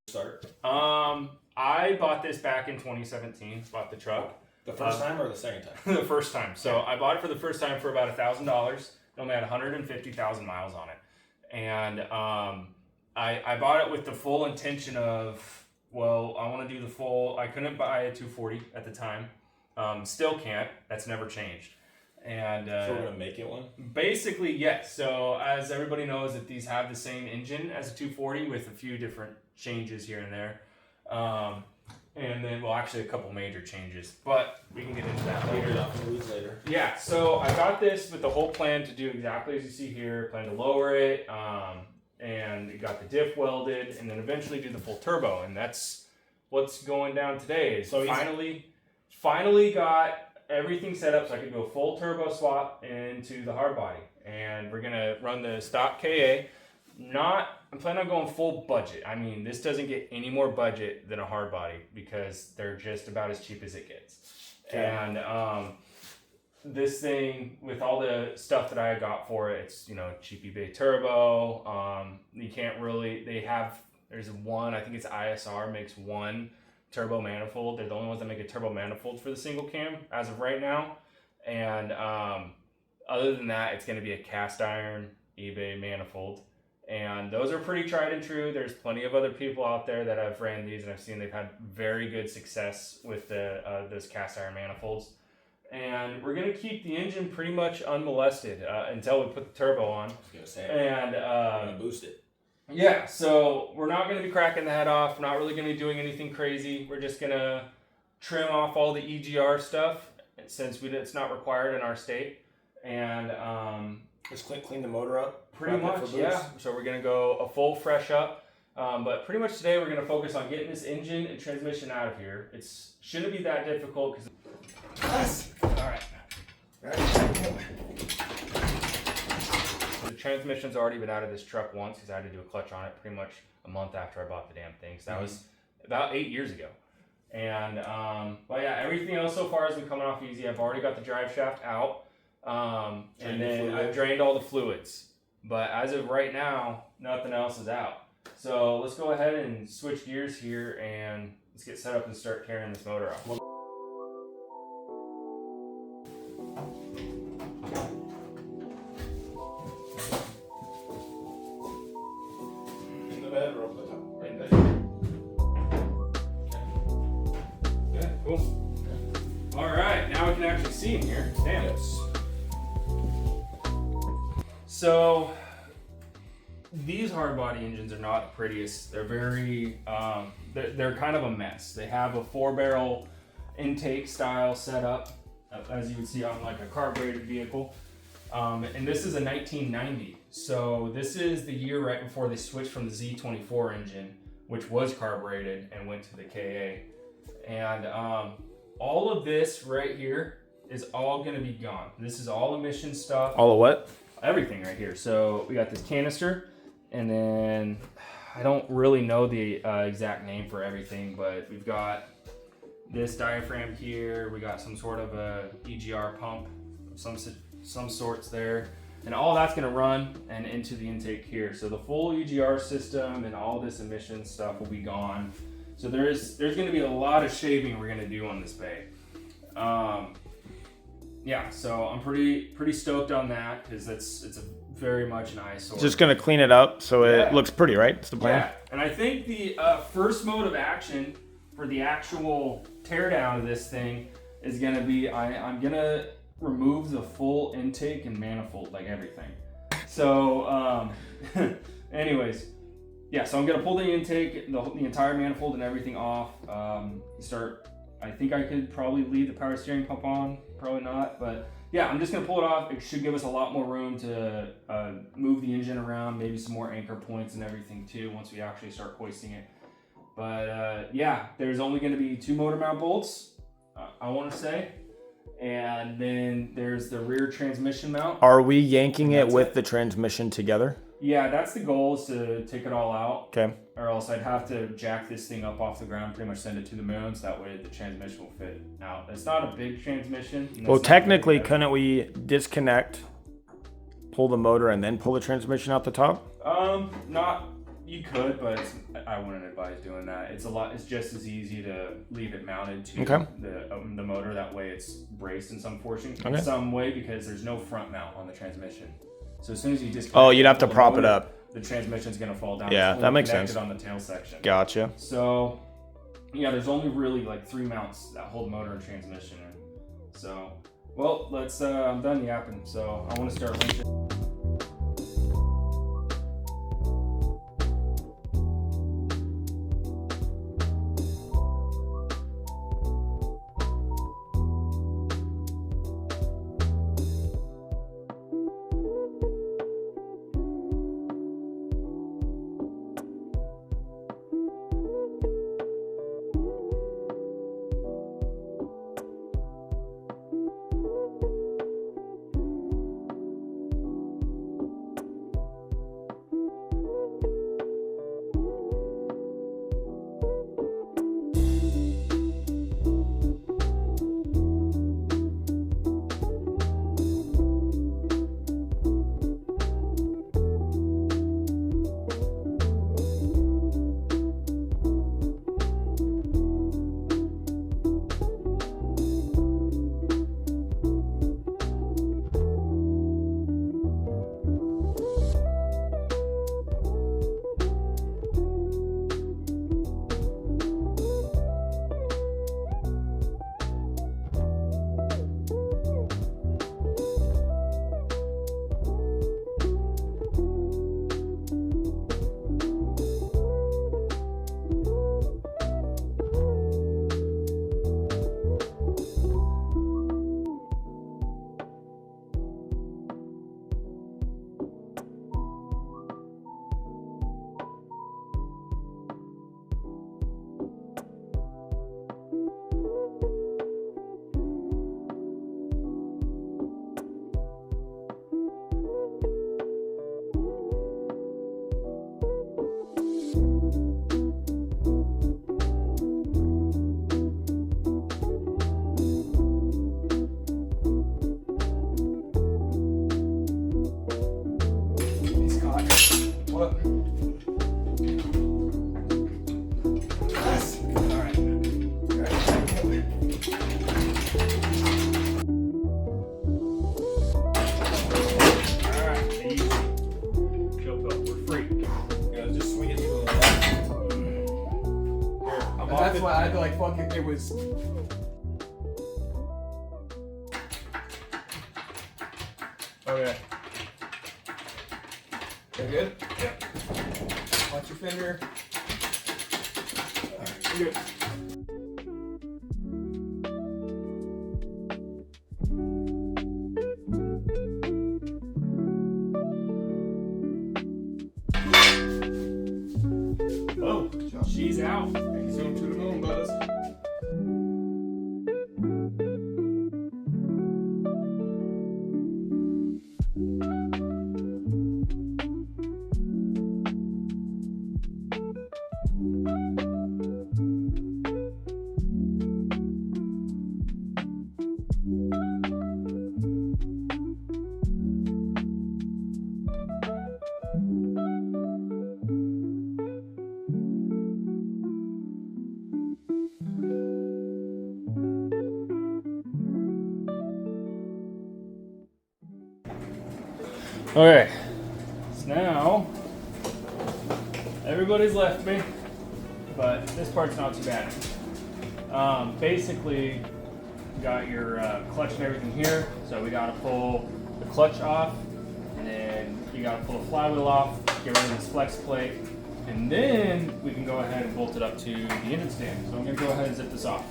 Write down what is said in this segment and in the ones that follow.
Start. I bought this back in 2017. Bought the truck. The first time or the second time? The first time. So I bought it for the first time for about $1,000. It only had 150,000 miles on it, and I bought it with the full intention of, well, I want to do the full. I couldn't buy a 240 at the time. Still can't. That's never changed. And so we're gonna make it one. Basically, yes. So as everybody knows, that these have the same engine as a 240 with a few different changes here and there. And then, well, actually a couple major changes, but we can get into that later. Yeah, so I got this with the whole plan to do exactly as you see here. Plan to lower it, and it got the diff welded, and then eventually do the full turbo, and that's what's going down today. So finally got everything set up so I could do a full turbo swap into the hard body, and we're gonna run the stock KA. I'm planning on going full budget. I mean, this doesn't get any more budget than a hard body because they're just about as cheap as it gets. Okay. And this thing with all the stuff that I got for it, it's cheap eBay turbo. You can't really. There's one. I think it's ISR makes one turbo manifold. They're the only ones that make a turbo manifold for the single cam as of right now. And other than that, it's going to be a cast iron eBay manifold. And those are pretty tried and true. There's plenty of other people out there that have ran these, and I've seen they've had very good success with those cast iron manifolds. And we're gonna keep the engine pretty much unmolested until we put the turbo on. I was gonna say. And we're gonna boost it. Yeah, so we're not gonna be cracking the head off. Not really gonna be doing anything crazy. We're just gonna trim off all the EGR stuff since it's not required in our state. And just clean the motor up. Pretty much, yeah. So we're going to go a full fresh up. But pretty much today we're going to focus on getting this engine and transmission out of here. It shouldn't be that difficult. All right. The transmission's already been out of this truck once because I had to do a clutch on it pretty much a month after I bought the damn thing. So that was about 8 years ago. And, well, yeah, everything else so far has been coming off easy. I've already got the drive shaft out. And then I've drained all the fluids. But as of right now, nothing else is out. So let's go ahead and switch gears here and let's get set up and start carrying this motor off. In the bed or up the top? Right in there. Yeah, cool. Okay. All right, now we can actually see in here. Damn. Yes. So these hard body engines are not the prettiest. They're very, they're kind of a mess. They have a 4-barrel intake style setup, as you would see on like a carbureted vehicle. And this is a 1990. So this is the year right before they switched from the Z24 engine, which was carbureted, and went to the KA. And all of this right here is all gonna be gone. This is all emission stuff. All of what? Everything right here. So we got this canister, and then I don't really know the exact name for everything, but we've got this diaphragm here. We got some sort of a EGR pump of some sorts there, and all that's going to run and into the intake here. So the full EGR system and all this emission stuff will be gone. So there's going to be a lot of shaving we're going to do on this bay. Yeah, so I'm pretty stoked on that because it's a very much an eyesore. Just gonna clean it up so it looks pretty, right? That's the plan. Yeah, and I think the first mode of action for the actual teardown of this thing is gonna be I'm gonna remove the full intake and manifold, like everything. So, anyways, yeah. So I'm gonna pull the intake, the entire manifold and everything off. I think I could probably leave the power steering pump on, probably not, but yeah, I'm just gonna pull it off. It should give us a lot more room to move the engine around, maybe some more anchor points and everything too, once we actually start hoisting it. But yeah, there's only gonna be 2 motor mount bolts, I wanna say. And then there's the rear transmission mount. Are we yanking it with the transmission together? Yeah, that's the goal, is to take it all out. Okay. Or else I'd have to jack this thing up off the ground, pretty much send it to the moon, so that way the transmission will fit out. It's not a big transmission. Well, technically, couldn't we disconnect, pull the motor, and then pull the transmission out the top? Not You could, but I wouldn't advise doing that. It's just as easy to leave it mounted to the motor. That way, it's braced in some some way, because there's no front mount on the transmission. So as soon as you disconnect, you'd have to prop it up. The transmission's gonna fall down. Yeah, that makes sense. On the tail section. Gotcha. So, yeah, there's only really like 3 mounts that hold motor and transmission. So, well, let's. I'm done yapping. So I want to start linking. That's why I feel like fucking it was. Okay. You good? Yep. Watch your finger. Alright, you're good. Oh, she's out. Zoom to the moon, brothers. Okay, so now everybody's left me, but this part's not too bad. Basically, you got your clutch and everything here, so we gotta pull the clutch off, and then you gotta pull the flywheel off, get rid of this flex plate, and then we can go ahead and bolt it up to the engine stand. So I'm gonna go ahead and zip this off.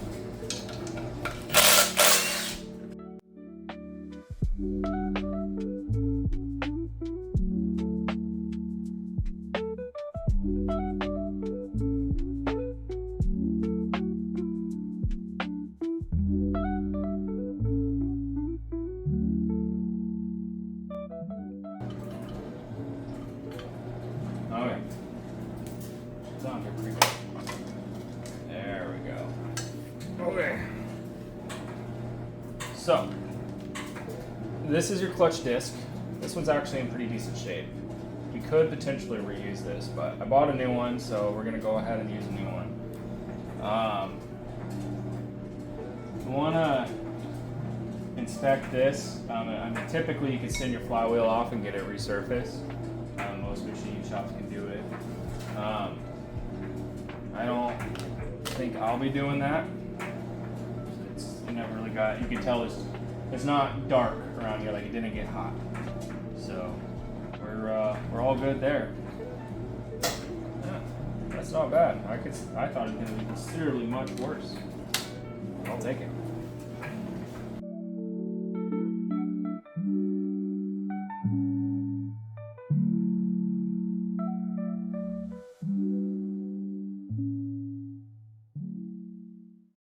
Okay. It's on here pretty good. There we go. Okay. So, this is your clutch disc. This one's actually in pretty decent shape. could potentially reuse this, but I bought a new one, so we're gonna go ahead and use a new one. You wanna inspect this. I mean, typically you can send your flywheel off and get it resurfaced. Most machine shops can do it. I don't think I'll be doing that. You never really got. You can tell it's not dark around here. Like it didn't get hot. So we're all good there. Yeah, that's not bad. I thought it was gonna be considerably much worse. I'll take it.